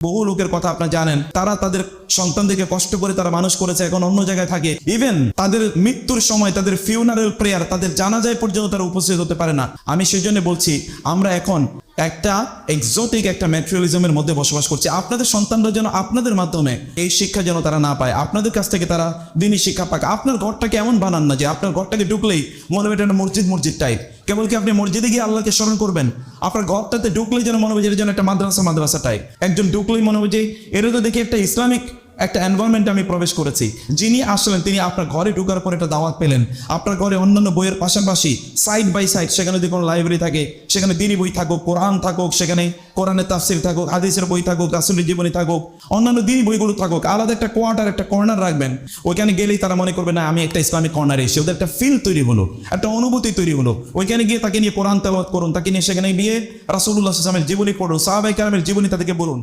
বহু লোকের কথা আপনারা জানেন, তারা তাদের সন্তানদেরকে কষ্ট করে তারা মানুষ করেছে, এখন অন্য জায়গায় থাকে। ইভেন তাদের মৃত্যুর সময় তাদের ফিউনারেল প্রেয়ার, তাদের জানাজায় পর্যন্ত তারা উপস্থিত হতে পারে না। আমি সেই জন্য বলছি, আমরা এখন একটা এক্সোটিক একটা ম্যাটেরিয়ালিজমের মধ্যে বসবাস করছি। আপনাদের সন্তানরা যেন আপনাদের মাধ্যমে এই শিক্ষা যেন তারা না পায়, আপনাদের কাছ থেকে তারা দিনই শিক্ষা পাক। আপনার ঘরটাকে এমন বানান না যে আপনার ঘরটাকে ঢুকলেই মনে হবে এটা মসজিদ টাইপ। কেবল কি আপনি মসজিদে গিয়ে আল্লাহকে স্মরণ করবেন? আপনার ঘরটাতে ঢুকলেই যেন মনে হবে যে এটা যেন একটা মাদ্রাসা টাইপ। একজন ঢুকলেই মনে হবে যে এটা তো দেখি একটা ইসলামিক একটা এনভায়রনমেন্টে আমি প্রবেশ করেছি। যিনি আসলেন তিনি আপনার ঘরে ঢোকার পর একটা দাওয়াত পেলেন। আপনার ঘরে অন্যান্য বইয়ের পাশাপাশি সাইড বাই সাইড সেখানে যদি কোনো লাইব্রেরি থাকে, সেখানে দিনী বই থাকুক, কোরআন থাকুক, সেখানে কোরআনের তাফসির থাকুক, হাদিসের বই থাকুক, রাসূলের জীবনী থাকুক, অন্যান্য দিনী বইগুলো থাকুক। আলাদা একটা কোয়ার্টার, একটা কর্নার রাখবেন। ওইখানে গেলেই তারা মনে করবে না আমি একটা ইসলামিক কর্নারে এসে, ওদের একটা ফিল তৈরি হলো, একটা অনুভূতি তৈরি হলো। ওইখানে গিয়ে তাকে নিয়ে কোরআন তেলাওয়াত করুন, তাকে নিয়ে সেখানে গিয়ে রাসূলুল্লাহ সাল্লাল্লাহু আলাইহি ওয়াসাল্লামের জীবনী পড়ুন, সাহাবায়ে কেরামের জীবনী তাদেরকে বলুন।